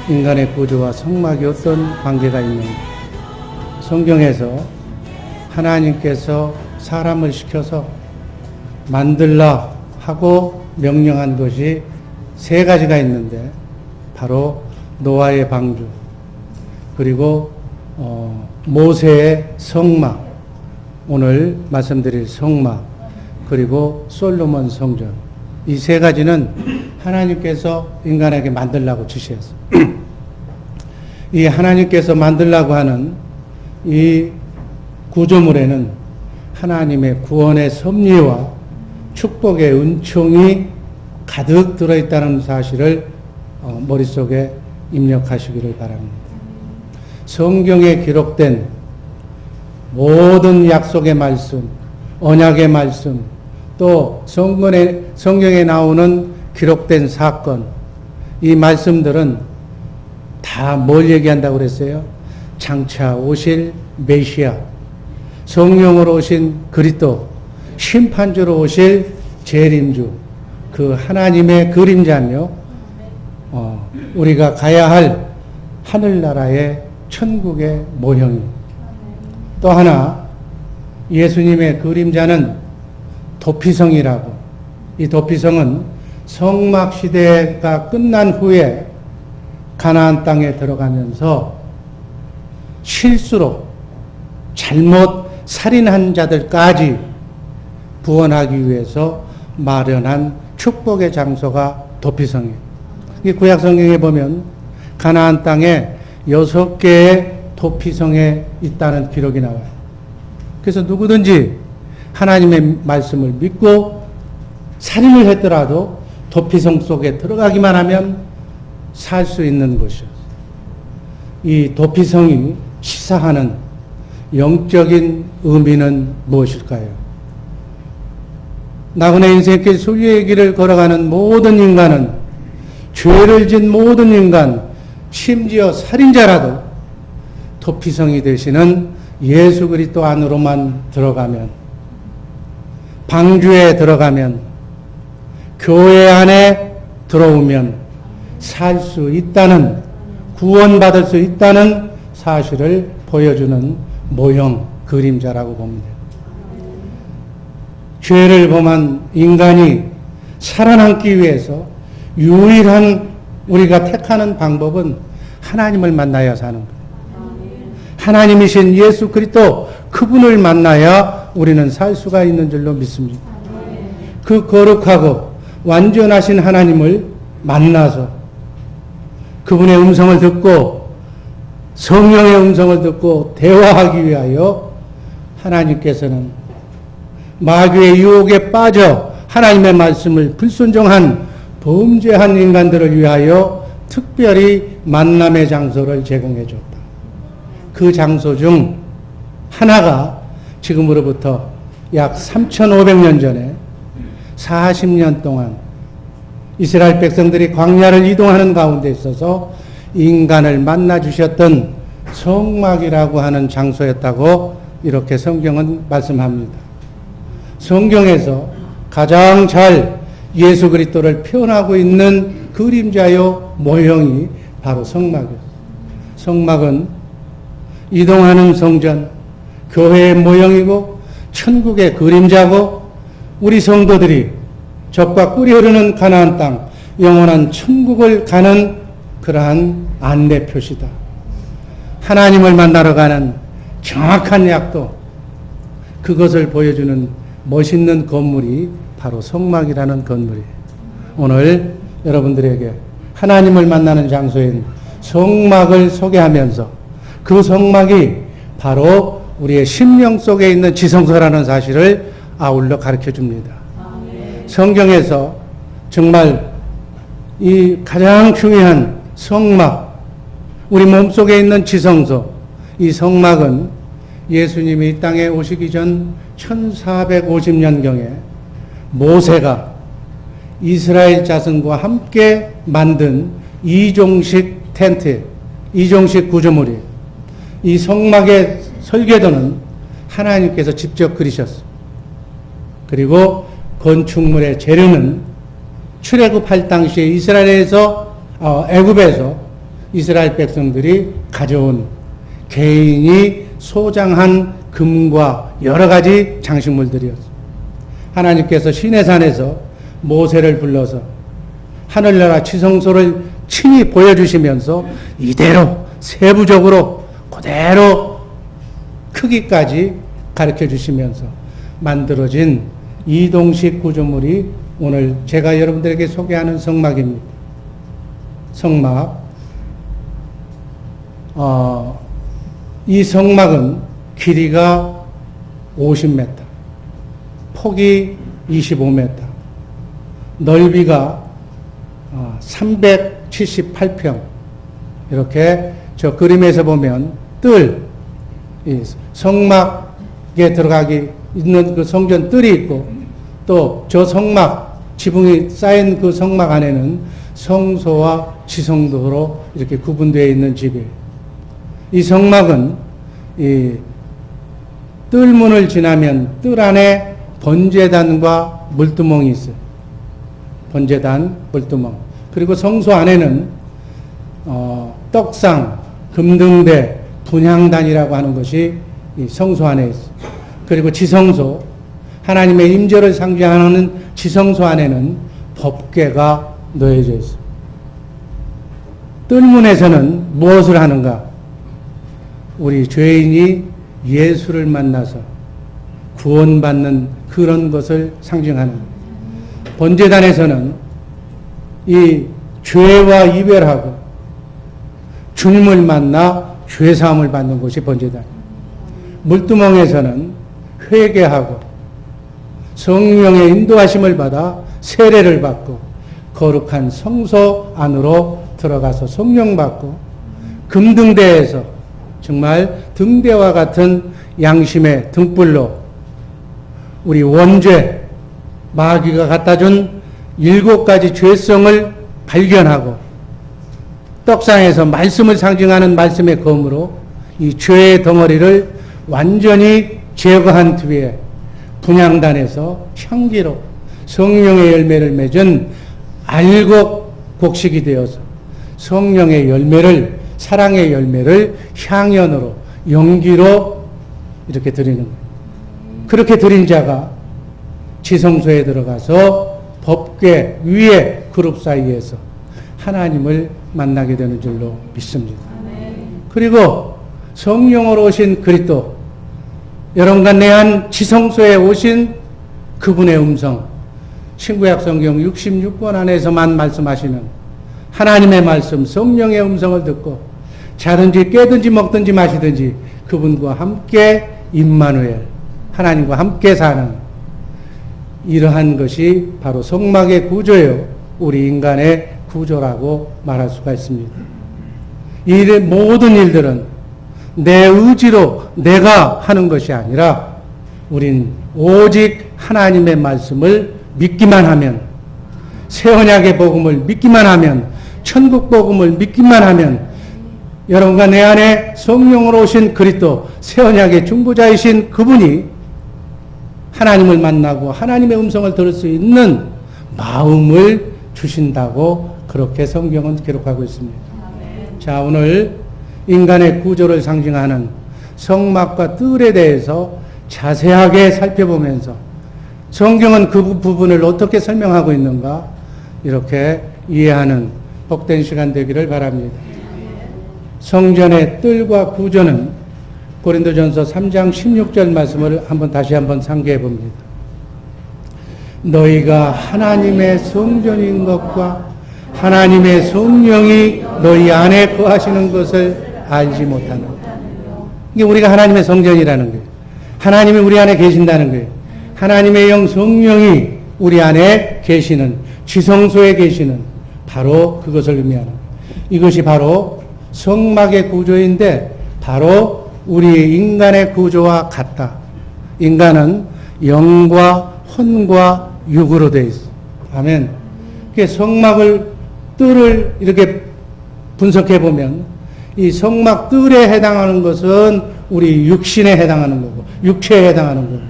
인간의 구조와 성막이 어떤 관계가 있는가. 성경에서 하나님께서 사람을 시켜서 만들라 하고 명령한 것이 세 가지가 있는데, 바로 노아의 방주, 그리고 모세의 성막, 오늘 말씀드릴 성막, 그리고 솔로몬 성전. 이 세 가지는 하나님께서 인간에게 만들라고 지시했어요. 이 하나님께서 만들라고 하는 이 구조물에는 하나님의 구원의 섭리와 축복의 은총이 가득 들어있다는 사실을 머릿속에 입력하시기를 바랍니다. 성경에 기록된 모든 약속의 말씀, 언약의 말씀, 또 성경에 나오는 기록된 사건, 이 말씀들은 다 뭘 얘기한다고 그랬어요? 장차 오실 메시아, 성령으로 오신 그리스도, 심판주로 오실 재림주, 그 하나님의 그림자며 우리가 가야 할 하늘나라의 천국의 모형입니다. 또 하나, 예수님의 그림자는 도피성이라고, 이 도피성은 성막 시대가 끝난 후에 가나안 땅에 들어가면서 실수로 잘못 살인한 자들까지 구원하기 위해서 마련한 축복의 장소가 도피성이에요. 이 구약 성경에 보면 가나안 땅에 6개의 도피성에 있다는 기록이 나와요. 그래서 누구든지 하나님의 말씀을 믿고 살인을 했더라도 도피성 속에 들어가기만 하면 살 수 있는 곳이었어요. 이 도피성이 시사하는 영적인 의미는 무엇일까요? 나그네 인생길 순리의 길을 걸어가는 모든 인간은, 죄를 진 모든 인간, 심지어 살인자라도 도피성이 되시는 예수 그리스도 안으로만 들어가면, 방주에 들어가면, 교회 안에 들어오면 살 수 있다는, 구원받을 수 있다는 사실을 보여주는 모형, 그림자라고 봅니다. 죄를 범한 인간이 살아남기 위해서 유일한 우리가 택하는 방법은 하나님을 만나야 사는 거예요. 하나님이신 예수 그리스도, 그분을 만나야 우리는 살 수가 있는 줄로 믿습니다. 그 거룩하고 완전하신 하나님을 만나서 그분의 음성을 듣고 성령의 음성을 듣고 대화하기 위하여 하나님께서는 마귀의 유혹에 빠져 하나님의 말씀을 불순종한 범죄한 인간들을 위하여 특별히 만남의 장소를 제공해 줬다. 그 장소 중 하나가 지금으로부터 약 3,500년 전에 40년 동안 이스라엘 백성들이 광야를 이동하는 가운데 있어서 인간을 만나 주셨던 성막이라고 하는 장소였다고 이렇게 성경은 말씀합니다. 성경에서 가장 잘 예수 그리스도를 표현하고 있는 그림자요 모형이 바로 성막이었어요. 성막은 이동하는 성전, 교회의 모형이고 천국의 그림자고, 우리 성도들이 젖과 꿀이 흐르는 가나안 땅, 영원한 천국을 가는 그러한 안내 표시다. 하나님을 만나러 가는 정확한 약도, 그것을 보여주는 멋있는 건물이 바로 성막이라는 건물이에요. 오늘 여러분들에게 하나님을 만나는 장소인 성막을 소개하면서 그 성막이 바로 우리의 심령 속에 있는 지성소라는 사실을 아울러 가르쳐 줍니다. 성경에서 정말 이 가장 중요한 성막, 우리 몸속에 있는 지성소, 이 성막은 예수님이 이 땅에 오시기 전 1450년경에 모세가 이스라엘 자손과 함께 만든 이종식 텐트, 이종식 구조물이에요. 이 성막의 설계도는 하나님께서 직접 그리셨어요. 그리고 건축물의 재료는 출애굽할 당시에 이스라엘에서 애굽에서 이스라엘 백성들이 가져온 개인이 소장한 금과 여러 가지 장식물들이었습니다. 하나님께서 시내산에서 모세를 불러서 하늘나라 지성소를 친히 보여주시면서 이대로 세부적으로 그대로 크기까지 가르쳐 주시면서 만들어진 이동식 구조물이 오늘 제가 여러분들에게 소개하는 성막입니다. 성막. 이 성막은 길이가 50m, 폭이 25m, 넓이가 378평. 이렇게 저 그림에서 보면 이 성막에 들어가기 있는 그 성전 뜰이 있고, 또 저 성막, 지붕이 쌓인 그 성막 안에는 성소와 지성소로 이렇게 구분되어 있는 집이에요. 이 성막은 이 뜰문을 지나면 뜰 안에 번제단과 물두멍이 있어요. 번제단, 물두멍. 그리고 성소 안에는 떡상, 금등대, 분향단이라고 하는 것이 이 성소 안에 있어요. 그리고 지성소, 하나님의 임재를 상징하는 지성소 안에는 법궤가 놓여져 있어요. 뜰문에서는 무엇을 하는가? 우리 죄인이 예수를 만나서 구원받는 그런 것을 상징하는 거예요. 번제단에서는 이 죄와 이별하고 주님을 만나 죄사함을 받는 것이 번제단. 물두멍에서는 회개하고 성령의 인도하심을 받아 세례를 받고 거룩한 성소 안으로 들어가서 성령 받고, 금등대에서 정말 등대와 같은 양심의 등불로 우리 원죄, 마귀가 갖다준 7가지 죄성을 발견하고, 떡상에서 말씀을 상징하는 말씀의 검으로 이 죄의 덩어리를 완전히 제거한 뒤에 분향단에서 향기로 성령의 열매를 맺은 알곡 곡식이 되어서 성령의 열매를, 사랑의 열매를 향연으로, 연기로 이렇게 드리는 거예요. 그렇게 드린 자가 지성소에 들어가서 법궤 위에 그룹 사이에서 하나님을 만나게 되는 줄로 믿습니다. 그리고 성령으로 오신 그리스도, 여러분과 내한 지성소에 오신 그분의 음성, 신구약 성경 66권 안에서만 말씀하시는 하나님의 말씀, 성령의 음성을 듣고 자든지 깨든지 먹든지 마시든지 그분과 함께 임마누엘, 하나님과 함께 사는 이러한 것이 바로 성막의 구조요, 우리 인간의 구조라고 말할 수가 있습니다. 이 모든 일들은 내 의지로 내가 하는 것이 아니라 우린 오직 하나님의 말씀을 믿기만 하면, 새 언약의 복음을 믿기만 하면, 천국 복음을 믿기만 하면, 여러분과 내 안에 성령으로 오신 그리스도, 새 언약의 중보자이신 그분이 하나님을 만나고 하나님의 음성을 들을 수 있는 마음을 주신다고 그렇게 성경은 기록하고 있습니다. 자, 오늘 인간의 구조를 상징하는 성막과 뜰에 대해서 자세하게 살펴보면서 성경은 그 부분을 어떻게 설명하고 있는가, 이렇게 이해하는 복된 시간 되기를 바랍니다. 성전의 뜰과 구조는 고린도전서 3장 16절 말씀을 다시 한번 상기해 봅니다. 너희가 하나님의 성전인 것과 하나님의 성령이 너희 안에 거하시는 것을 알지 못하는가. 이게 우리가 하나님의 성전이라는 거예요. 하나님이 우리 안에 계신다는 거예요. 하나님의 영 성령이 우리 안에 계시는, 지성소에 계시는 바로 그것을 의미하는 거예요. 이것이 바로 성막의 구조인데 바로 우리 인간의 구조와 같다. 인간은 영과 혼과 육으로 되어 있어. 아멘. 성막을, 뜰을 이렇게 분석해 보면 이 성막 뜰에 해당하는 것은 우리 육신에 해당하는 거고, 육체에 해당하는 거고,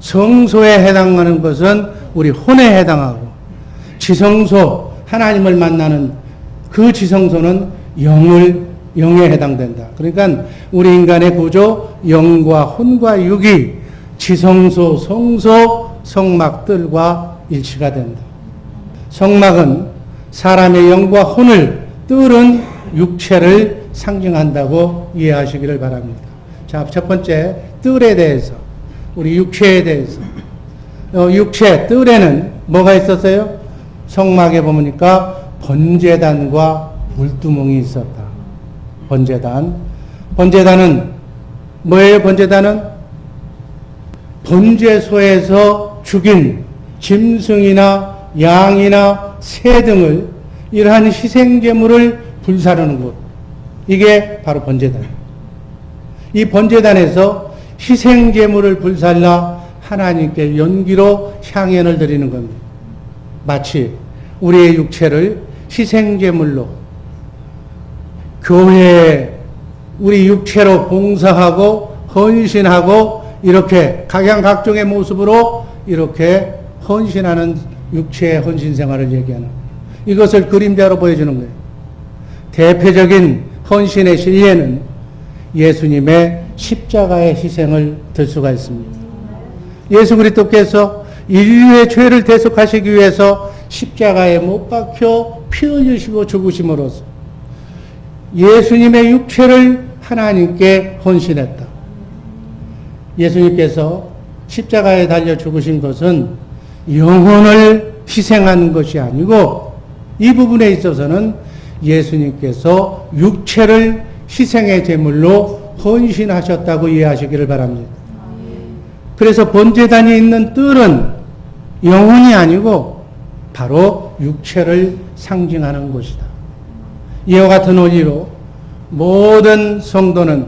성소에 해당하는 것은 우리 혼에 해당하고, 지성소, 하나님을 만나는 그 지성소는 영에 해당된다. 그러니까 우리 인간의 구조, 영과 혼과 육이 지성소, 성소, 성막들과 일치가 된다. 성막은 사람의 영과 혼을, 뜰은 육체를 상징한다고 이해하시기를 바랍니다. 자, 첫 번째, 뜰에 대해서, 우리 육체에 대해서. 육체, 뜰에는 뭐가 있었어요? 성막에 보니까 번제단과 물두멍이 있었다. 번제단. 번제단은 뭐예요? 번제단은 번제소에서 죽인 짐승이나 양이나 새 등을 이러한 희생제물을 불사르는 곳. 이게 바로 번제단. 이 번제단에서 희생제물을 불살라 하나님께 연기로 향연을 드리는 겁니다. 마치 우리의 육체를 희생제물로 교회에 우리 육체로 봉사하고 헌신하고 이렇게 각양각종의 모습으로 이렇게 헌신하는 육체의 헌신 생활을 얘기하는 거예요. 이것을 그림자로 보여주는 거예요. 대표적인 헌신의 실례는 예수님의 십자가의 희생을 들 수가 있습니다. 예수 그리스도께서 인류의 죄를 대속하시기 위해서 십자가에 못 박혀 피 흘리시고 죽으심으로써 예수님의 육체를 하나님께 헌신했다. 예수님께서 십자가에 달려 죽으신 것은 영혼을 희생하는 것이 아니고 이 부분에 있어서는 예수님께서 육체를 희생의 제물로 헌신하셨다고 이해하시기를 바랍니다. 그래서 번제단이 있는 뜰은 영혼이 아니고 바로 육체를 상징하는 것이다. 이와 같은 원리로 모든 성도는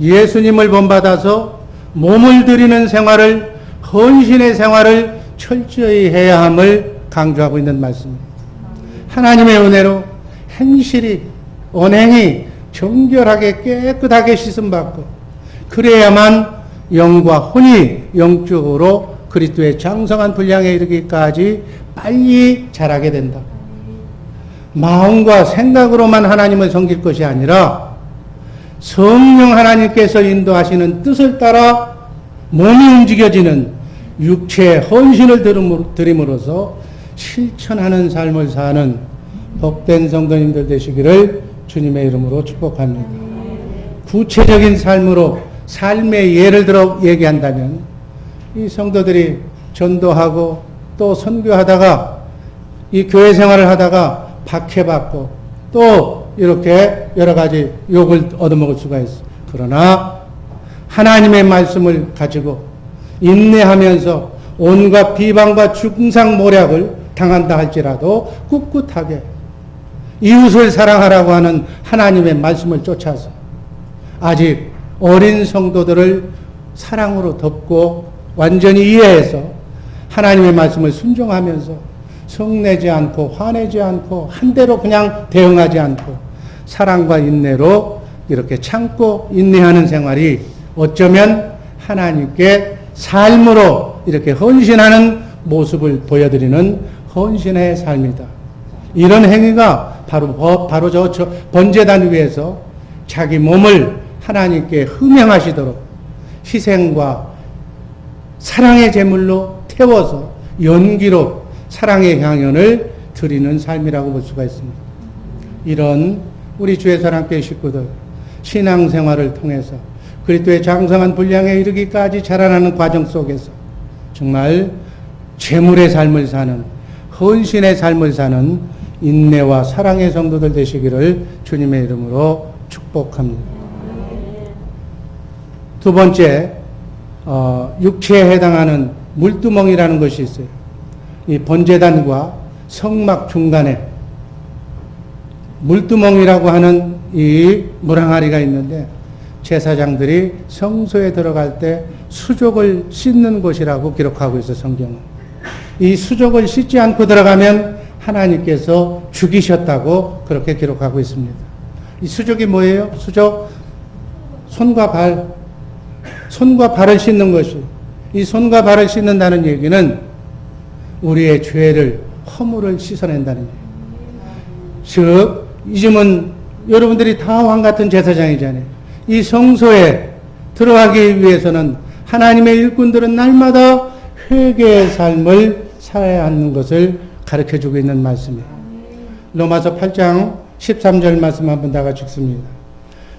예수님을 본받아서 몸을 드리는 생활을, 헌신의 생활을 철저히 해야 함을 강조하고 있는 말씀입니다. 하나님의 은혜로 행실이, 언행이 정결하게 깨끗하게 씻음받고 그래야만 영과 혼이 영적으로 그리스도의 장성한 분량에 이르기까지 빨리 자라게 된다. 마음과 생각으로만 하나님을 섬길 것이 아니라 성령 하나님께서 인도하시는 뜻을 따라 몸이 움직여지는 육체의 헌신을 드림으로써 실천하는 삶을 사는 복된 성도님들 되시기를 주님의 이름으로 축복합니다. 구체적인 삶으로 삶의 예를 들어 얘기한다면 이 성도들이 전도하고 또 선교하다가 이 교회 생활을 하다가 박해받고 또 이렇게 여러 가지 욕을 얻어먹을 수가 있어. 그러나 하나님의 말씀을 가지고 인내하면서 온갖 비방과 중상모략을 당한다 할지라도 꿋꿋하게 이웃을 사랑하라고 하는 하나님의 말씀을 쫓아서 아직 어린 성도들을 사랑으로 덮고 완전히 이해해서 하나님의 말씀을 순종하면서 성내지 않고 화내지 않고 한 대로 그냥 대응하지 않고 사랑과 인내로 이렇게 참고 인내하는 생활이 어쩌면 하나님께 삶으로 이렇게 헌신하는 모습을 보여드리는 헌신의 삶이다. 이런 행위가 바로 저 번제단 위에서 자기 몸을 하나님께 흠양하시도록 희생과 사랑의 제물로 태워서 연기로 사랑의 향연을 드리는 삶이라고 볼 수가 있습니다. 이런 우리 주의 사랑교회 식구들 신앙생활을 통해서 그리스도의 장성한 분량에 이르기까지 자라나는 과정 속에서 정말 제물의 삶을 사는 헌신의 삶을 사는 인내와 사랑의 성도들 되시기를 주님의 이름으로 축복합니다. 두 번째, 육체에 해당하는 물두멍이라는 것이 있어요. 이 번제단과 성막 중간에 물두멍이라고 하는 이 물항아리가 있는데 제사장들이 성소에 들어갈 때 수족을 씻는 곳이라고 기록하고 있어요, 성경은. 이 수족을 씻지 않고 들어가면 하나님께서 죽이셨다고 그렇게 기록하고 있습니다. 이 수족이 뭐예요? 수족, 손과 발을 씻는 것이. 이 손과 발을 씻는다는 얘기는 우리의 죄를, 허물을 씻어낸다는 얘기예요. 즉, 이즘은 여러분들이 다 왕 같은 제사장이잖아요. 이 성소에 들어가기 위해서는 하나님의 일꾼들은 날마다 회개의 삶을 살아야 하는 것을 가르쳐주고 있는 말씀이에요. 로마서 8장 13절 말씀 한번 다 같이 읽습니다.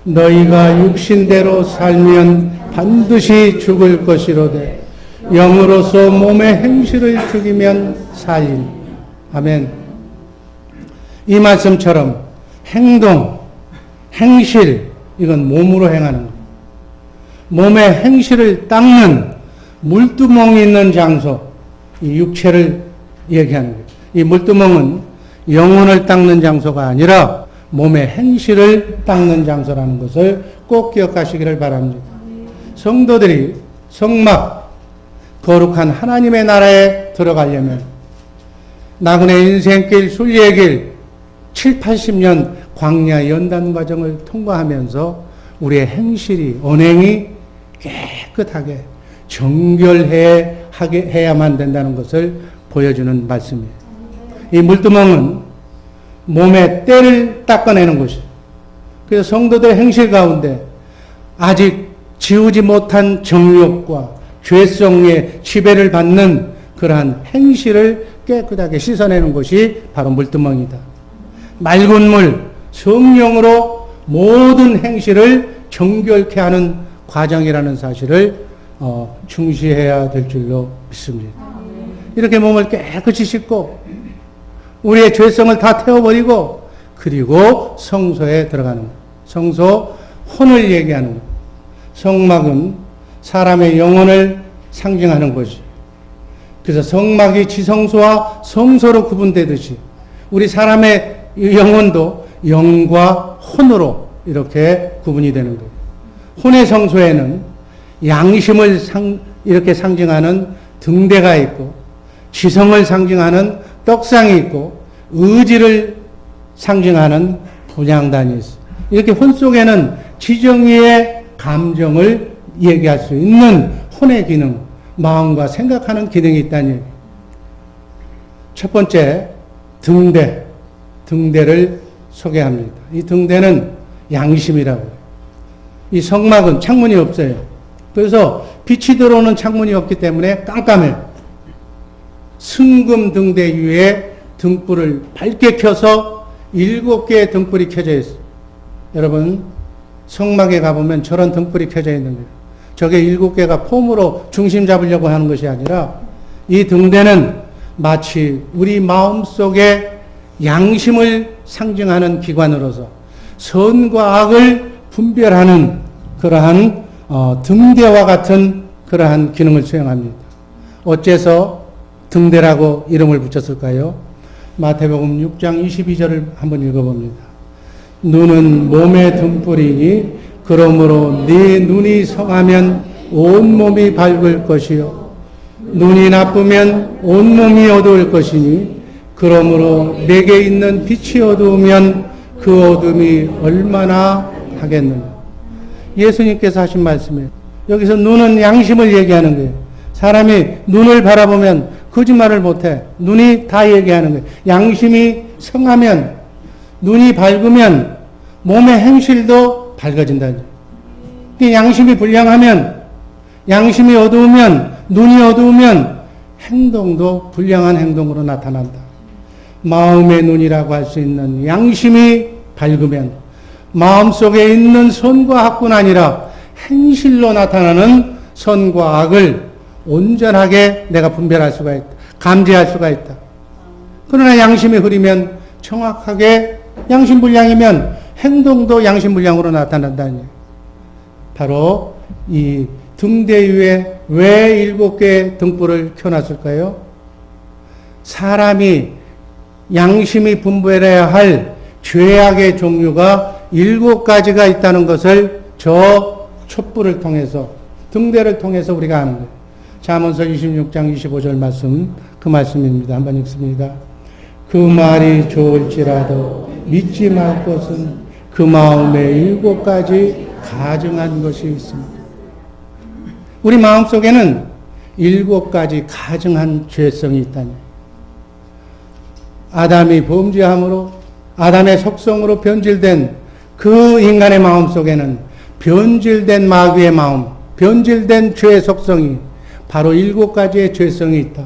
너희가 육신대로 살면 반드시 죽을 것이로되 영으로서 몸의 행실을 죽이면 살림. 아멘. 이 말씀처럼 행동, 행실, 이건 몸으로 행하는 것. 몸의 행실을 닦는 물두멍이 있는 장소, 이 육체를 얘기하는 거예요. 이 물두멍은 영혼을 닦는 장소가 아니라 몸의 행실을 닦는 장소라는 것을 꼭 기억하시기를 바랍니다. 성도들이 성막, 거룩한 하나님의 나라에 들어가려면 나그네 인생길, 순례의 길, 7, 80년 광야 연단 과정을 통과하면서 우리의 행실이, 언행이 깨끗하게 정결해야만 된다는 것을 보여주는 말씀이에요. 이 물두멍은 몸의 때를 닦아내는 것이에요. 그래서 성도들의 행실 가운데 아직 지우지 못한 정욕과 죄성의 지배를 받는 그러한 행실을 깨끗하게 씻어내는 것이 바로 물두멍이다. 맑은 물, 성령으로 모든 행실을 정결케 하는 과정이라는 사실을 중시해야 될 줄로 믿습니다. 이렇게 몸을 깨끗이 씻고 우리의 죄성을 다 태워버리고 그리고 성소에 들어가는 것. 성소, 혼을 얘기하는 것. 성막은 사람의 영혼을 상징하는 것이. 그래서 성막이 지성소와 성소로 구분되듯이 우리 사람의 영혼도 영과 혼으로 이렇게 구분이 되는 거예요. 혼의 성소에는 양심을 이렇게 상징하는 등대가 있고 지성을 상징하는 떡상이 있고 의지를 상징하는 분향단이 있어요. 이렇게 혼 속에는 지정의의 감정을 얘기할 수 있는 혼의 기능, 마음과 생각하는 기능이 있다는 얘기예요. 첫 번째, 등대를 소개합니다. 이 등대는 양심이라고 해요. 이 성막은 창문이 없어요. 그래서 빛이 들어오는 창문이 없기 때문에 깜깜해요. 승금 등대 위에 등불을 밝게 켜서 7개의 등불이 켜져 있어요. 여러분, 성막에 가보면 저런 등불이 켜져 있는 거예요. 저게 7개가 폼으로 중심 잡으려고 하는 것이 아니라 이 등대는 마치 우리 마음속에 양심을 상징하는 기관으로서 선과 악을 분별하는 그러한 등대와 같은 그러한 기능을 수행합니다. 어째서 등대라고 이름을 붙였을까요? 마태복음 6장 22절을 한번 읽어봅니다. 눈은 몸의 등불이니 그러므로 네 눈이 성하면 온몸이 밝을 것이요 눈이 나쁘면 온몸이 어두울 것이니 그러므로 내게 있는 빛이 어두우면 그 어둠이 얼마나 하겠느냐. 예수님께서 하신 말씀이에요. 여기서 눈은 양심을 얘기하는 거예요. 사람이 눈을 바라보면 거짓말을 못해. 눈이 다 얘기하는 거예요. 양심이 성하면, 눈이 밝으면 몸의 행실도 밝아진다. 양심이 불량하면, 양심이 어두우면, 눈이 어두우면 행동도 불량한 행동으로 나타난다. 마음의 눈이라고 할 수 있는 양심이 밝으면 마음속에 있는 선과 악뿐 아니라 행실로 나타나는 선과 악을 온전하게 내가 분별할 수가 있다. 감지할 수가 있다. 그러나 양심이 흐리면 정확하게 양심불량이면 행동도 양심불량으로 나타난다는 얘기예요. 바로 이 등대 위에 왜 7개의 등불을 켜놨을까요? 사람이 양심이 분별해야 할 죄악의 종류가 7가지가 있다는 것을 저 촛불을 통해서, 등대를 통해서 우리가 아는 거예요. 잠언서 26장 25절 말씀, 그 말씀입니다. 한번 읽습니다. 그 말이 좋을지라도 믿지 말 것은 그 마음에 7가지 가증한 것이 있습니다. 우리 마음속에는 7가지 가증한 죄성이 있다니. 아담이 범죄함으로 아담의 속성으로 변질된 그 인간의 마음 속에는 변질된 마귀의 마음, 변질된 죄의 속성이 바로 7가지의 죄성이 있다.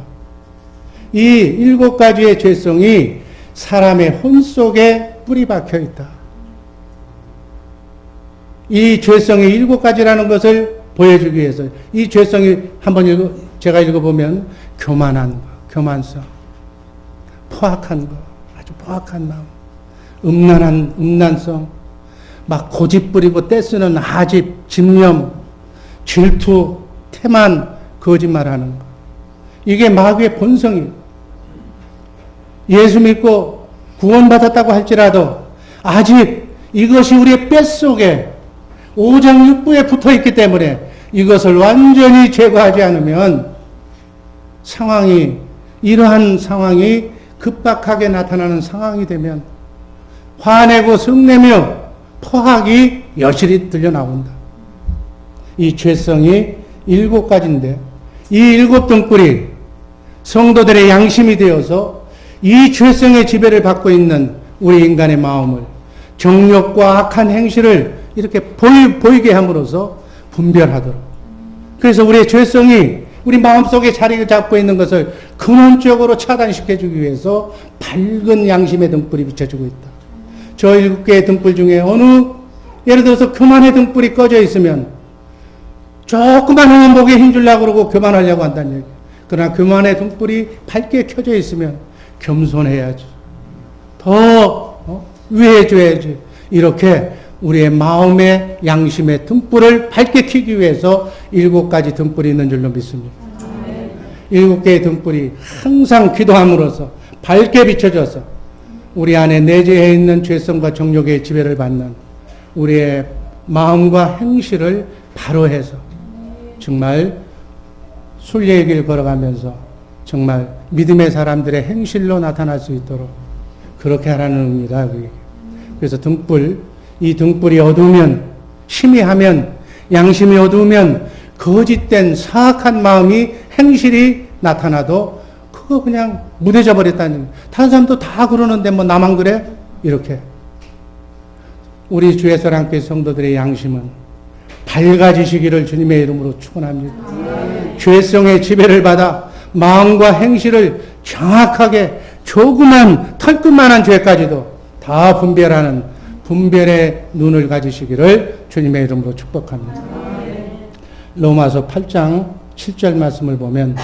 이 7가지의 죄성이 사람의 혼 속에 뿌리 박혀 있다. 이 죄성이 7가지라는 것을 보여주기 위해서 이 죄성이 한번 제가 읽어보면 교만한 거, 교만성, 포악한 거, 아주 포악한 마음, 음란성, 막 고집 부리고 떼쓰는 아집, 집념, 질투, 태만, 거짓말하는 거. 이게 마귀의 본성이에요. 예수 믿고 구원받았다고 할지라도 아직 이것이 우리의 뼛속에 오장육부에 붙어있기 때문에 이것을 완전히 제거하지 않으면 이러한 상황이 급박하게 나타나는 상황이 되면 화내고 성내며 포악이 여실히 들려 나온다. 이 죄성이 7가지인데 이 7등불이 성도들의 양심이 되어서 이 죄성의 지배를 받고 있는 우리 인간의 마음을 정욕과 악한 행실을 이렇게 보이게 함으로써 분별하도록. 그래서 우리의 죄성이 우리 마음속에 자리를 잡고 있는 것을 근원적으로 차단시켜주기 위해서 밝은 양심의 등불이 비춰주고 있다. 저 7개의 등불 중에 예를 들어서 교만의 등불이 꺼져 있으면 조그만 행복에 힘주려고 그러고 교만하려고 한다는 얘기예요. 그러나 교만의 등불이 밝게 켜져 있으면 겸손해야지. 더 위해줘야지. 이렇게 우리의 마음의 양심의 등불을 밝게 켜기 위해서 7가지 등불이 있는 줄로 믿습니다. 7개의 등불이 항상 기도함으로써 밝게 비춰져서 우리 안에 내재해 있는 죄성과 정욕의 지배를 받는 우리의 마음과 행실을 바로 해서 정말 순례의 길 걸어가면서 정말 믿음의 사람들의 행실로 나타날 수 있도록 그렇게 하라는 의미다. 그래서 이 등불이 어두우면, 희미하면, 양심이 어두우면 거짓된 사악한 마음이 행실이 나타나도 그거 그냥 무뎌져 버렸다는. 다른 사람도 다 그러는데 뭐 나만 그래? 이렇게. 우리 주의 사랑교회 성도들의 양심은 밝아지시기를 주님의 이름으로 축원합니다. 죄성의 지배를 받아 마음과 행실을 정확하게 조그만 털끝만한 죄까지도 다 분별하는 분별의 눈을 가지시기를 주님의 이름으로 축복합니다. 로마서 8장 7절 말씀을 보면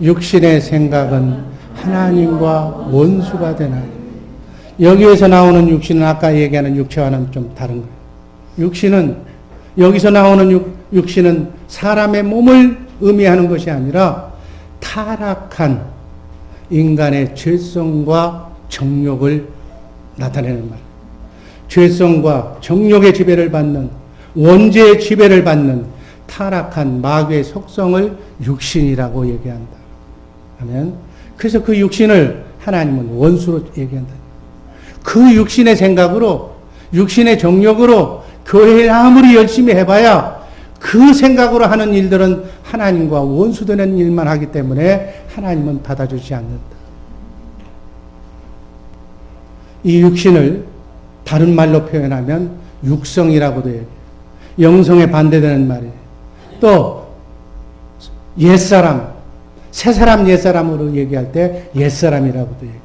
육신의 생각은 하나님과 원수가 되나니. 여기에서 나오는 육신은 아까 얘기하는 육체와는 좀 다른 거예요. 여기서 나오는 육신은 사람의 몸을 의미하는 것이 아니라 타락한 인간의 죄성과 정욕을 나타내는 말. 죄성과 정욕의 지배를 받는, 원죄의 지배를 받는 타락한 마귀의 속성을 육신이라고 얘기한다. 아멘. 그래서 그 육신을 하나님은 원수로 얘기한다. 그 육신의 생각으로, 육신의 정욕으로 교회를 아무리 열심히 해봐야 그 생각으로 하는 일들은 하나님과 원수되는 일만 하기 때문에 하나님은 받아주지 않는다. 이 육신을 다른 말로 표현하면 육성이라고도 해요. 영성에 반대되는 말이에요. 또 옛사람, 새사람 옛사람으로 얘기할 때 옛사람이라고도 얘기해요.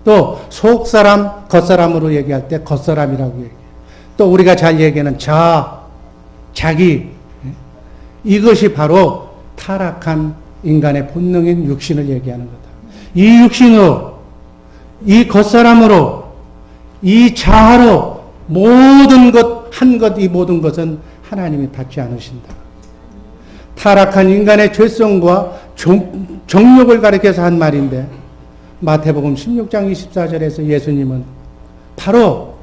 또 속사람, 겉사람으로 얘기할 때 겉사람이라고 얘기해요. 또 우리가 잘 얘기하는 자기, 이것이 바로 타락한 인간의 본능인 육신을 얘기하는 거다. 이 육신으로, 이 겉사람으로, 이 자아로 모든 것, 이 모든 것은 하나님이 받지 않으신다. 타락한 인간의 죄성과 정욕을 가리켜서 한 말인데, 마태복음 16장 24절에서 예수님은 바로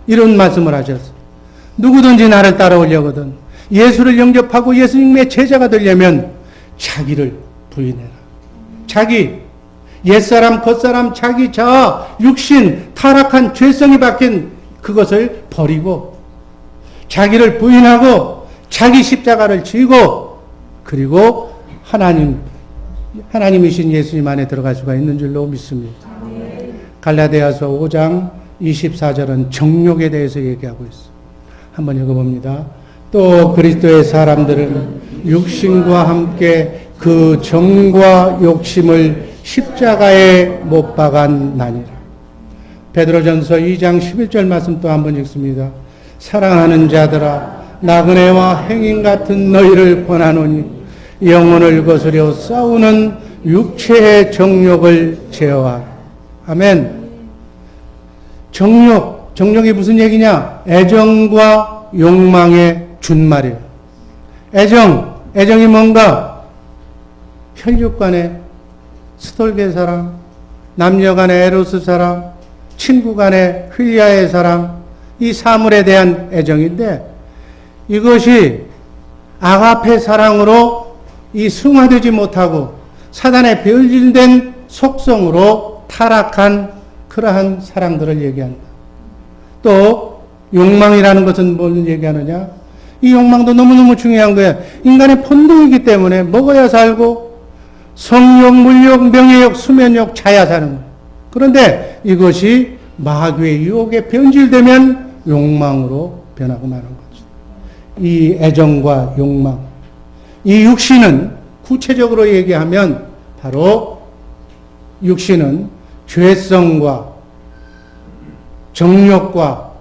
이런 말씀을 하셨어요. 누구든지 나를 따라오려거든 예수를 영접하고 예수님의 제자가 되려면 자기를 부인해라. 자기, 옛사람, 겉사람, 자기 자아, 육신, 타락한 죄성이 박힌 그것을 버리고 자기를 부인하고 자기 십자가를 지고 그리고 하나님이신 예수님 안에 들어갈 수가 있는 줄로 믿습니다. 갈라디아서 5장 24절은 정욕에 대해서 얘기하고 있어요. 한번 읽어봅니다. 또 그리스도의 사람들은 육신과 함께 그 정과 욕심을 십자가에 못 박았나니라. 베드로전서 2장 11절 말씀 또 한번 읽습니다. 사랑하는 자들아 나그네와 행인 같은 너희를 권하노니 영혼을 거스려 싸우는 육체의 정욕을 제어하라. 아멘. 정욕이 무슨 얘기냐? 애정과 욕망의 준말이에요. 애정이 뭔가? 혈육 간의 스톨게 사랑, 남녀 간의 에로스 사랑, 친구 간의 휠리아의 사랑, 이 사물에 대한 애정인데 이것이 아가페 사랑으로 이 승화되지 못하고 사단의 변질된 속성으로 타락한 그러한 사랑들을 얘기한다. 또 욕망이라는 것은 뭘 얘기하느냐? 이 욕망도 너무너무 중요한 거예요. 인간의 본능이기 때문에 먹어야 살고 성욕, 물욕, 명예욕, 수면욕, 자야 사는 거예요. 그런데 이것이 마귀의 유혹에 변질되면 욕망으로 변하고 마는 거죠. 이 애정과 욕망, 이 육신은 구체적으로 얘기하면 바로 육신은 죄성과 정욕과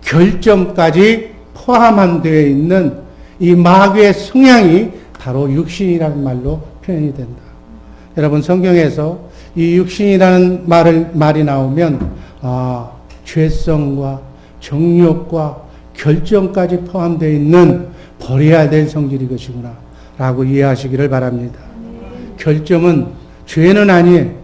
결점까지 포함되어 있는 이 마귀의 성향이 바로 육신이라는 말로 표현이 된다. 여러분 성경에서 이 육신이라는 말이 나오면 죄성과 정욕과 결점까지 포함되어 있는 버려야 될 성질이 것이구나 라고 이해하시기를 바랍니다. 결점은 죄는 아니에요.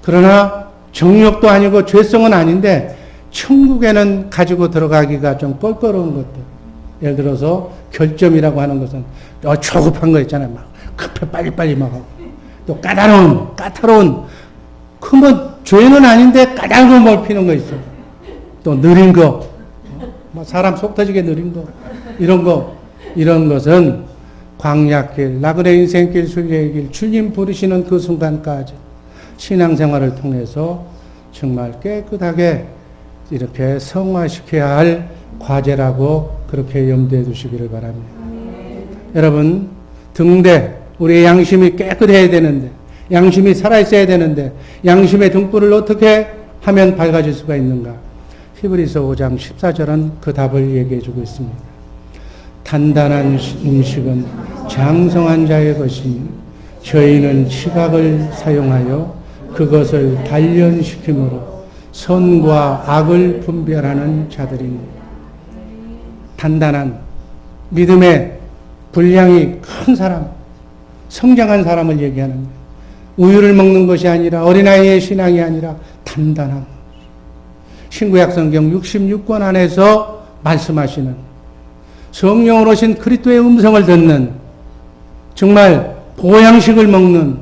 그러나 정욕도 아니고 죄성은 아닌데 천국에는 가지고 들어가기가 좀 껄끄러운 것들. 예를 들어서 결점이라고 하는 것은 조급한 거 있잖아요. 막 급해 빨리빨리 막 하고. 또 까다로운 그뭐 죄는 아닌데 까다로운 걸 피는 거 있어. 또 느린 거. 뭐 사람 속 터지게 느린 거. 이런 것은 광야길, 나그네 인생길, 순례의 길, 주님 부르시는 그 순간까지 신앙생활을 통해서 정말 깨끗하게 이렇게 성화시켜야 할 과제라고 그렇게 염두에 두시기를 바랍니다. 여러분, 등대, 우리의 양심이 깨끗해야 되는데, 양심이 살아있어야 되는데, 양심의 등불을 어떻게 하면 밝아질 수가 있는가? 히브리서 5장 14절은 그 답을 얘기해 주고 있습니다. 단단한 음식은 장성한 자의 것이니 저희는 지각을 사용하여 그것을 단련시킴으로 선과 악을 분별하는 자들입니다. 단단한 믿음의 분량이 큰 사람, 성장한 사람을 얘기하는 거예요. 우유를 먹는 것이 아니라 어린아이의 신앙이 아니라 단단함. 신구약 성경 66권 안에서 말씀하시는 성령으로 오신 그리스도의 음성을 듣는 정말 보양식을 먹는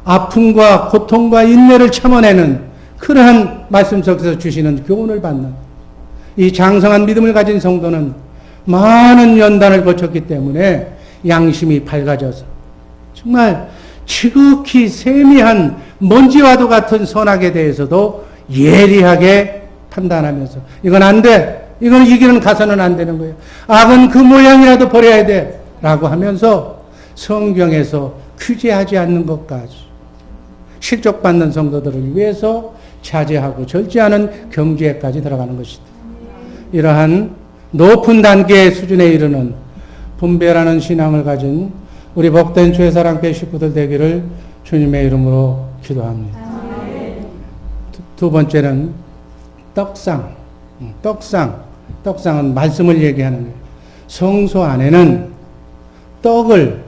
아픔과 고통과 인내를 참아내는 그러한 말씀 속에서 주시는 교훈을 받는 이 장성한 믿음을 가진 성도는 많은 연단을 거쳤기 때문에 양심이 밝아져서 정말 지극히 세미한 먼지와도 같은 선악에 대해서도 예리하게 판단하면서 이건 안 돼. 이건 이 길은 가서는 안 되는 거예요. 악은 그 모양이라도 버려야 돼. 라고 하면서 성경에서 규제하지 않는 것까지 실족받는 성도들을 위해서 자제하고 절제하는 경지에까지 들어가는 것이다. 이러한 높은 단계의 수준에 이르는 분별하는 신앙을 가진 우리 복된 주의사랑교회 식구들 되기를 주님의 이름으로 기도합니다. 두 번째는 떡상. 떡상은 말씀을 얘기하는 거예요. 성소 안에는 떡을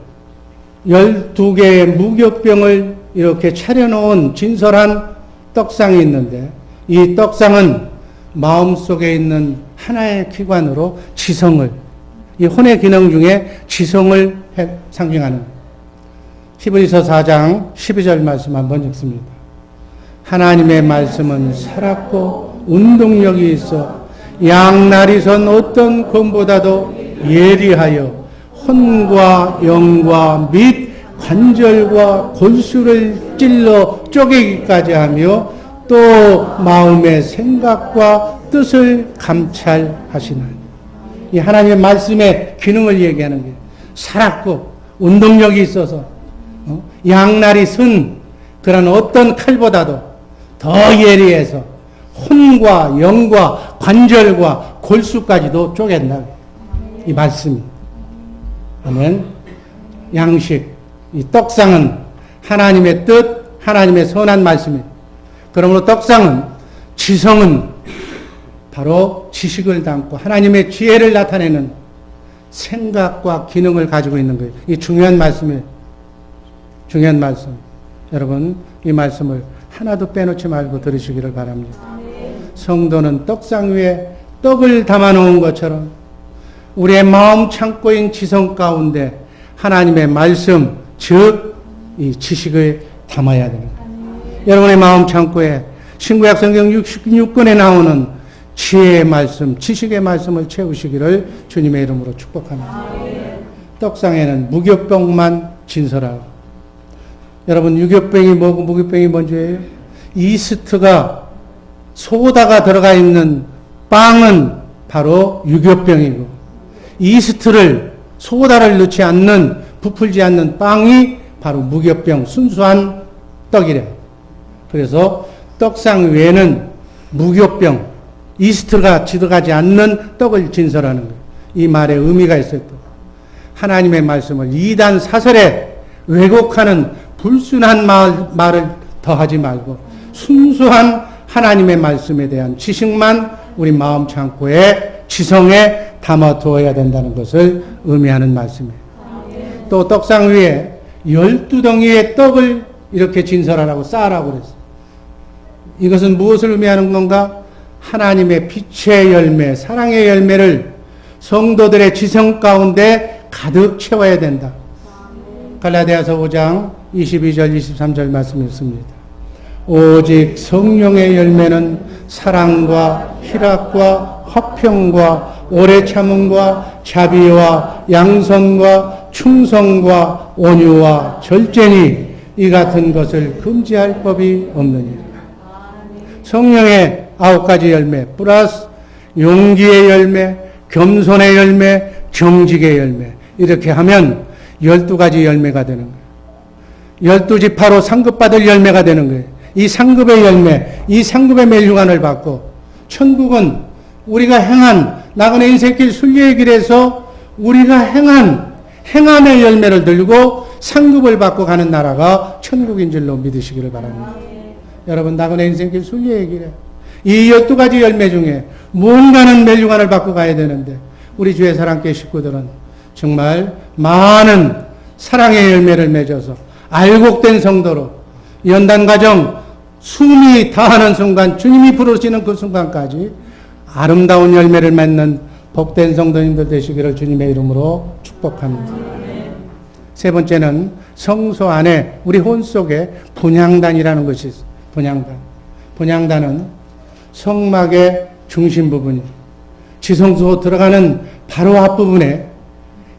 12개의 무교병을 이렇게 차려놓은 진설한 떡상이 있는데 이 떡상은 마음속에 있는 하나의 기관으로 지성을, 이 혼의 기능 중에 지성을 상징하는 히브리서 4장 12절 말씀 한번 읽습니다. 하나님의 말씀은 살았고 운동력이 있어 양날이 선 어떤 검보다도 예리하여 혼과 영과 및 관절과 골수를 찔러 쪼개기까지 하며 또 또 마음의 생각과 뜻을 감찰하시나니. 이 하나님의 말씀의 기능을 얘기하는 거예요. 살았고 운동력이 있어서 양날이 선 그런 어떤 칼보다도 더 예리해서 혼과 영과 관절과 골수까지도 쪼갠다. 이 말씀이. 아멘. 양식, 이 떡상은 하나님의 뜻, 하나님의 선한 말씀이에요. 그러므로 떡상은, 지성은 바로 지식을 담고 하나님의 지혜를 나타내는 생각과 기능을 가지고 있는 거예요. 이 중요한 말씀이에요. 중요한 말씀. 여러분, 이 말씀을 하나도 빼놓지 말고 들으시기를 바랍니다. 성도는 떡상 위에 떡을 담아놓은 것처럼 우리의 마음 창고인 지성 가운데 하나님의 말씀, 즉 이 지식을 담아야 되는 거예요. 여러분의 마음 창고에 신구약 성경 66권에 나오는 지혜의 말씀, 지식의 말씀을 채우시기를 주님의 이름으로 축복합니다. 떡상에는 무교병만 진설하고. 여러분, 유교병이 뭐고 무교병이 뭔지예요? 이스트가, 소다가 들어가 있는 빵은 바로 유교병이고, 이스트를, 소다를 넣지 않는, 부풀지 않는 빵이 바로 무교병, 순수한 떡이래요. 그래서 떡상 외에는 무교병, 이스트가 들어가지 않는 떡을 진설하는 거예요. 이 말에 의미가 있어요. 또 하나님의 말씀을 이단 사설에 왜곡하는 불순한 말을 더하지 말고 순수한 하나님의 말씀에 대한 지식만 우리 마음 창고에, 지성에 담아두어야 된다는 것을 의미하는 말씀이에요. 또 떡상 위에 12덩이의 떡을 이렇게 진설하라고 쌓으라고 그랬어요. 이것은 무엇을 의미하는 건가? 하나님의 빛의 열매, 사랑의 열매를 성도들의 지성 가운데 가득 채워야 된다. 갈라디아서 5장 22절 23절 말씀 읽습니다. 오직 성령의 열매는 사랑과 희락과 화평과 오래 참음과 자비와 양선과 충성과 온유와 절제니 이 같은 것을 금지할 법이 없느니라. 성령의 9가지 열매 플러스 용기의 열매, 겸손의 열매, 정직의 열매, 이렇게 하면 12가지 열매가 되는 거예요. 12지파로 상급받을 열매가 되는 거예요. 이 상급의 열매, 이 상급의 멸류관을 받고 천국은 우리가 행한 나그네 인생길 순례의 길에서 우리가 행한 행함의 열매를 들고 상급을 받고 가는 나라가 천국인 줄로 믿으시기를 바랍니다. 여러분, 나그네 인생길 순례의 길에 이 12가지 열매 중에 무언가는 멸류관을 받고 가야 되는데 우리 주의 사랑교회 식구들은 정말 많은 사랑의 열매를 맺어서 알곡된 성도로 연단과정 숨이 다하는 순간, 주님이 부르시는 그 순간까지 아름다운 열매를 맺는 복된 성도님들 되시기를 주님의 이름으로 축복합니다. 세 번째는 성소 안에 우리 혼 속에 분향단이라는 것이 있어요. 분향단. 분향단은 성막의 중심 부분이 지성소 들어가는 바로 앞부분에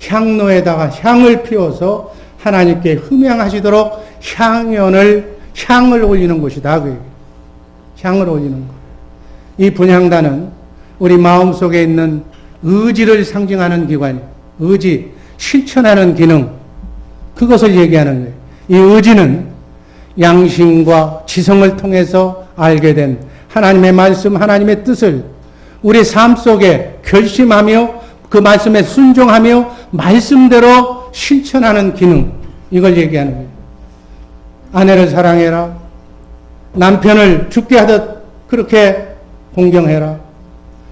향로에다가 향을 피워서 하나님께 흠향하시도록 향을 올리는 곳이다. 그 얘기예요. 향을 올리는 것. 이 분향단은 우리 마음속에 있는 의지를 상징하는 기관이에요. 의지, 실천하는 기능, 그것을 얘기하는 거예요. 이 의지는 양심과 지성을 통해서 알게 된 하나님의 말씀, 하나님의 뜻을 우리 삶 속에 결심하며 그 말씀에 순종하며 말씀대로 실천하는 기능, 이걸 얘기하는 거예요. 아내를 사랑해라. 남편을 죽게 하듯 그렇게 공경해라.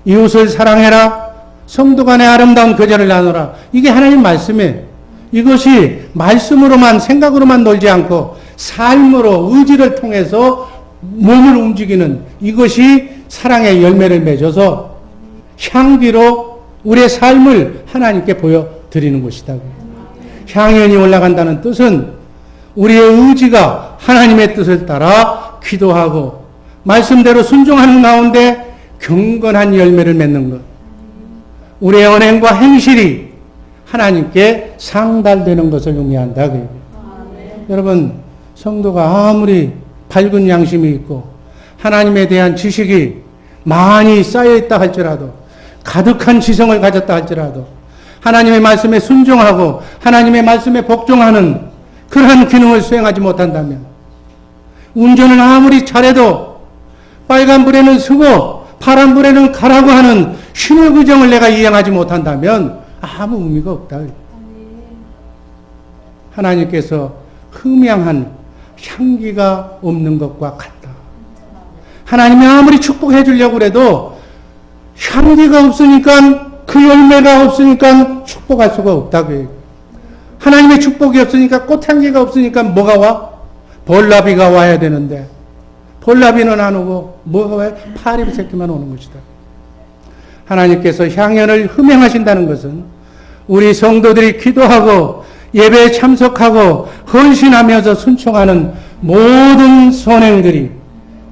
이웃을 사랑해라. 성도 간의 아름다운 교제를 나누라. 이게 하나님 말씀이에요. 이것이 말씀으로만, 생각으로만 놀지 않고 삶으로, 의지를 통해서 몸을 움직이는 이것이 사랑의 열매를 맺어서 향기로 우리의 삶을 하나님께 보여드리는 것이다. 향연이 올라간다는 뜻은 우리의 의지가 하나님의 뜻을 따라 기도하고 말씀대로 순종하는 가운데 경건한 열매를 맺는 것. 우리의 언행과 행실이 하나님께 상달되는 것을 의미한다. 여러분, 성도가 아무리 밝은 양심이 있고 하나님에 대한 지식이 많이 쌓여있다 할지라도, 가득한 지성을 가졌다 할지라도, 하나님의 말씀에 순종하고 하나님의 말씀에 복종하는 그러한 기능을 수행하지 못한다면, 운전을 아무리 잘해도 빨간불에는 서고 파란불에는 가라고 하는 신의 규정을 내가 이행하지 못한다면 아무 의미가 없다. 하나님께서 흠양한 향기가 없는 것과 같다. 하나님이 아무리 축복해 주려고 해도 향기가 없으니까, 그 열매가 없으니까 축복할 수가 없다고요. 하나님의 축복이 없으니까, 꽃향기가 없으니까 뭐가 와? 벌나비가 와야 되는데 벌나비는 안 오고 뭐가 와요? 파리 새끼만 오는 것이다. 하나님께서 향연을 흠양하신다는 것은 우리 성도들이 기도하고 예배에 참석하고 헌신하면서 순종하는 모든 선행들이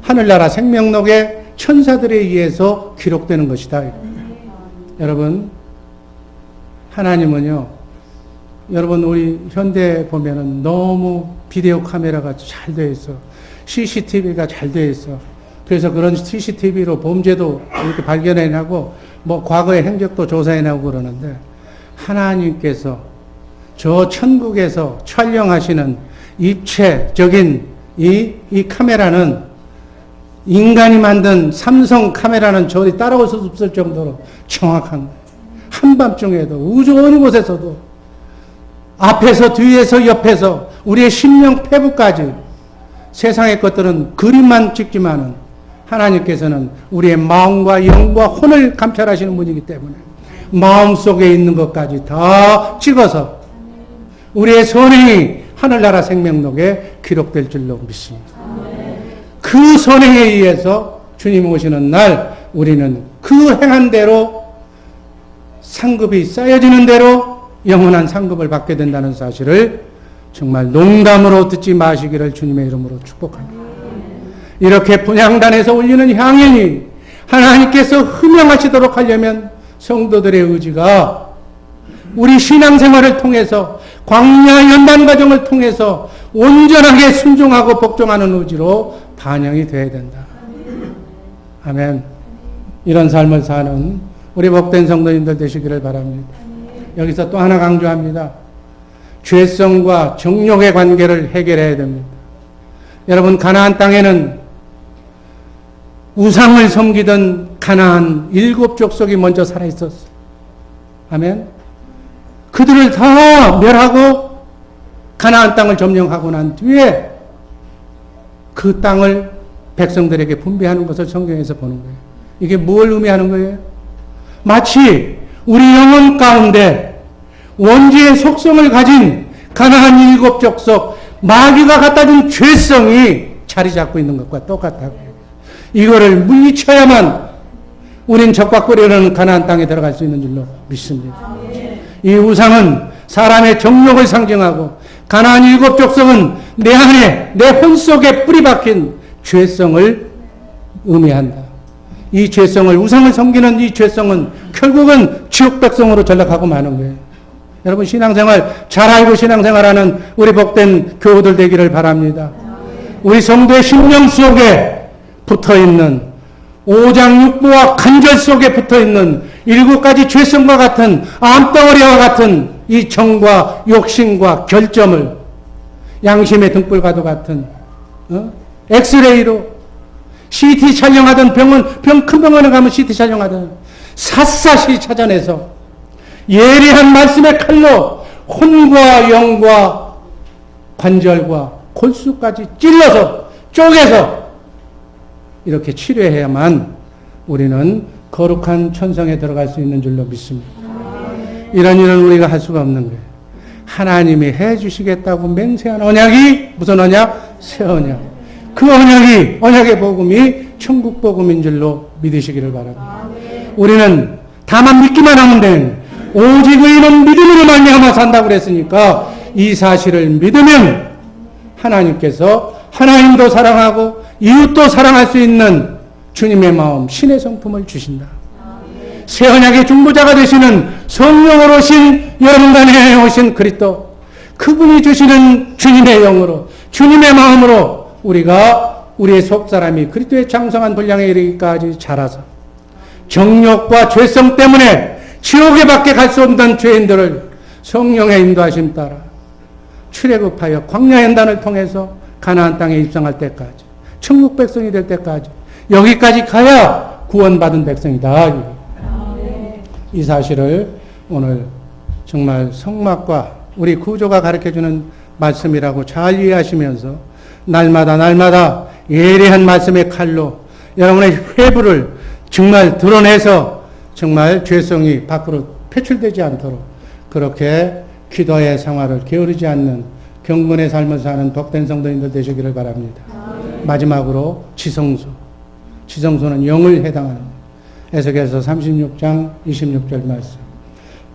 하늘나라 생명록의 천사들에 의해서 기록되는 것이다. 여러분, 하나님은요, 여러분 우리 현대 보면은 너무 비디오 카메라가 잘 되어 있어. CCTV가 잘 되어 있어. 그래서 그런 CCTV로 범죄도 이렇게 발견해내고 뭐 과거의 행적도 조사해내고 그러는데, 하나님께서 저 천국에서 촬영하시는 입체적인 이 카메라는, 인간이 만든 삼성 카메라는 저리 따라올 수 없을 정도로 정확한 거예요. 한밤중에도 우주 어느 곳에서도 앞에서 뒤에서 옆에서 우리의 심령 폐부까지 세상의 것들은 그림만 찍지만은 하나님께서는 우리의 마음과 영과 혼을 감찰하시는 분이기 때문에 마음속에 있는 것까지 다 찍어서 우리의 선행이 하늘나라 생명록에 기록될 줄로 믿습니다. 그 선행에 의해서 주님 오시는 날 우리는 그 행한 대로 상급이 쌓여지는 대로 영원한 상급을 받게 된다는 사실을 정말 농담으로 듣지 마시기를 주님의 이름으로 축복합니다. 이렇게 분향단에서 올리는 향연이 하나님께서 흠양하시도록 하려면 성도들의 의지가 우리 신앙생활을 통해서, 광야 연단 과정을 통해서 온전하게 순종하고 복종하는 의지로 반영이 되어야 된다. 아멘. 이런 삶을 사는 우리 복된 성도님들 되시기를 바랍니다. 여기서 또 하나 강조합니다. 죄성과 정욕의 관계를 해결해야 됩니다. 여러분, 가나안 땅에는 우상을 섬기던 가나안 7 족속이 먼저 살아있었어요. 아멘. 그들을 다 멸하고 가나안 땅을 점령하고 난 뒤에 그 땅을 백성들에게 분배하는 것을 성경에서 보는 거예요. 이게 뭘 의미하는 거예요? 마치 우리 영혼 가운데 원죄의 속성을 가진 가나안 7 족속, 마귀가 갖다 준 죄성이 자리 잡고 있는 것과 똑같다고요. 이거를 물리쳐야만 우린 적과 끓여는 가나안 땅에 들어갈 수 있는 줄로 믿습니다. 이 우상은 사람의 정욕을 상징하고, 가나안 7 족속은 내 안에, 내 혼 속에 뿌리 박힌 죄성을 의미한다. 이 죄성을, 우상을 섬기는 이 죄성은 결국은 지옥 백성으로 전락하고 마는 거예요. 여러분, 신앙생활 잘 알고 신앙생활하는 우리 복된 교우들 되기를 바랍니다. 우리 성도의 심령 속에 붙어있는 오장육부와 간절 속에 붙어있는 7가지 죄성과 같은 암덩어리와 같은 이 정과 욕심과 결점을 양심의 등불과도 같은 엑스레이로 CT 촬영하던 큰 병원에 가면 CT 촬영하던 샅샅이 찾아내서 예리한 말씀의 칼로 혼과 영과 관절과 골수까지 찔러서 쪼개서 이렇게 치료해야만 우리는 거룩한 천성에 들어갈 수 있는 줄로 믿습니다. 이런 일은 우리가 할 수가 없는 거예요. 하나님이 해주시겠다고 맹세한 언약이 무슨 언약? 새 언약. 그 언약이, 언약의 복음이 천국 복음인 줄로 믿으시기를 바랍니다. 우리는 다만 믿기만 하면 되는, 오직 의인은 믿음으로 말미암아 산다고 그랬으니까 이 사실을 믿으면 하나님께서 하나님도 사랑하고 이웃도 사랑할 수 있는 주님의 마음, 신의 성품을 주신다. 새 언약의 중보자가 되시는 성령으로 오신, 여러분 간에 오신 그리스도, 그분이 주시는 주님의 영으로, 주님의 마음으로 우리가 우리의 속사람이 그리스도의 장성한 분량에 이르기까지 자라서 정욕과 죄성 때문에 지옥에 밖에 갈 수 없는 죄인들을 성령의 인도하심 따라 출애굽하여 광야 연단을 통해서 가나안 땅에 입성할 때까지, 천국 백성이 될 때까지, 여기까지 가야 구원받은 백성이다. 이 사실을 오늘 정말 성막과 우리 구조가 가르쳐주는 말씀이라고 잘 이해하시면서 날마다 예리한 말씀의 칼로 여러분의 회부를 정말 드러내서 정말 죄성이 밖으로 표출되지 않도록 그렇게 기도의 생활을 게으르지 않는 경건의 삶을 사는 복된 성도님들 되시기를 바랍니다. 마지막으로 지성소. 지성소는 영을 해당하는 에스겔서 36장 26절 말씀.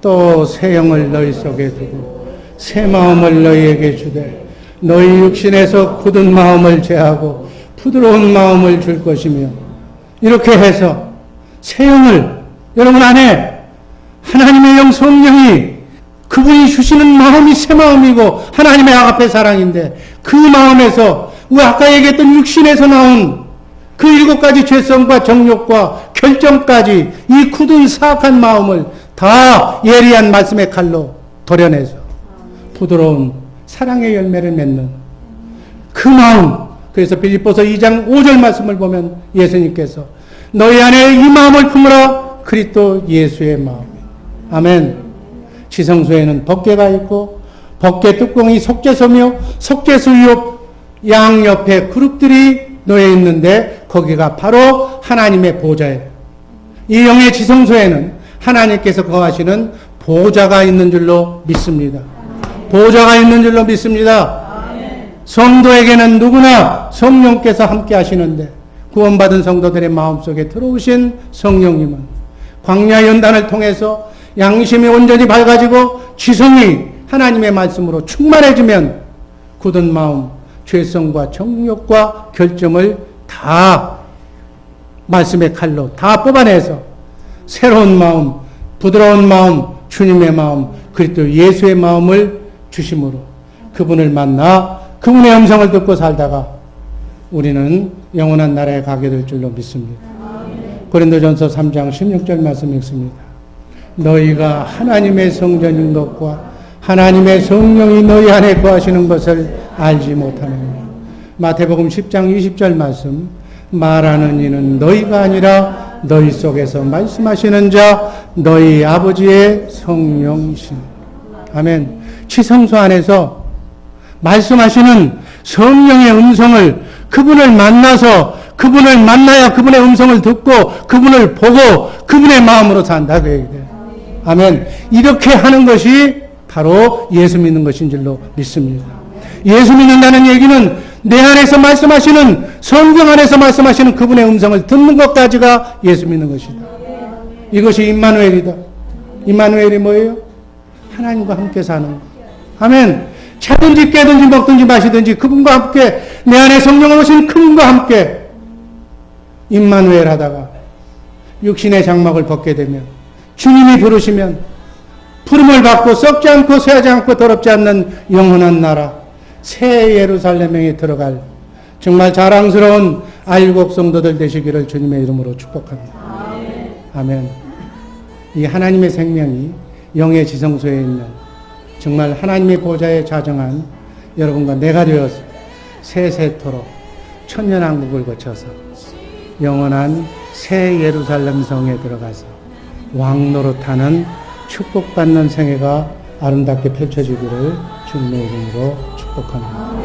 또 새 영을 너희 속에 두고 새 마음을 너희에게 주되 너희 육신에서 굳은 마음을 제하고 부드러운 마음을 줄 것이며, 이렇게 해서 새 영을 여러분 안에 하나님의 영 성령이 그분이 주시는 마음이 새 마음이고 하나님의 아가페 사랑인데, 그 마음에서 우리 아까 얘기했던 육신에서 나온 그 7가지 죄성과 정욕과 결정까지 이 굳은 사악한 마음을 다 예리한 말씀의 칼로 도려내서 부드러운 사랑의 열매를 맺는 그 마음. 그래서 빌립보서 2장 5절 말씀을 보면 예수님께서 너희 안에 이 마음을 품으라, 그리스도 예수의 마음. 아멘. 지성소에는 법궤가 있고 법궤 뚜껑이 속죄소며 속죄소 옆 양옆에 그룹들이 놓여 있는데 거기가 바로 하나님의 보좌예요. 이 영의 지성소에는 하나님께서 거하시는 보좌가 있는 줄로 믿습니다. 보좌가 있는 줄로 믿습니다. 성도에게는 누구나 성령께서 함께 하시는데, 구원받은 성도들의 마음속에 들어오신 성령님은 광야 연단을 통해서 양심이 온전히 밝아지고 지성이 하나님의 말씀으로 충만해지면 굳은 마음, 죄성과 정욕과 결점을 다 말씀의 칼로 다 뽑아내서 새로운 마음, 부드러운 마음, 주님의 마음, 그리스도 예수의 마음을 주심으로 그분을 만나 그분의 음성을 듣고 살다가 우리는 영원한 나라에 가게 될 줄로 믿습니다. 고린도전서 3장 16절 말씀 읽습니다. 너희가 하나님의 성전인 것과 하나님의 성령이 너희 안에 거하시는 것을 알지 못하느냐. 마태복음 10장 20절 말씀. 말하는 이는 너희가 아니라 너희 속에서 말씀하시는 자 너희 아버지의 성령이신. 아멘. 지성소 안에서 말씀하시는 성령의 음성을, 그분을 만나서 그분을 만나야 그분의 음성을 듣고 그분을 보고 그분의 마음으로 산다. 그 얘기돼요. 아멘. 이렇게 하는 것이 바로 예수 믿는 것인 줄로 믿습니다. 예수 믿는다는 얘기는 내 안에서 말씀하시는, 성경 안에서 말씀하시는 그분의 음성을 듣는 것까지가 예수 믿는 것이다. 이것이 임마누엘이다. 임마누엘이 뭐예요? 하나님과 함께 사는 것. 아멘. 차든지 깨든지 먹든지 마시든지 그분과 함께, 내 안에 성령을 오신 그분과 함께 임마누엘 하다가 육신의 장막을 벗게 되면, 주님이 부르시면 부름을 받고 썩지 않고 쇠하지 않고 더럽지 않는 영원한 나라 새 예루살렘에 들어갈 정말 자랑스러운 알곡 성도들 되시기를 주님의 이름으로 축복합니다. 아멘. 이 하나님의 생명이 영의 지성소에 있는 정말 하나님의 보좌에 자정한 여러분과 내가 되어서 세세토록 천년왕국을 거쳐서 영원한 새 예루살렘 성에 들어가서 왕노릇하는 축복받는 생애가 아름답게 펼쳐지기를 주님의 이름으로 축복합니다.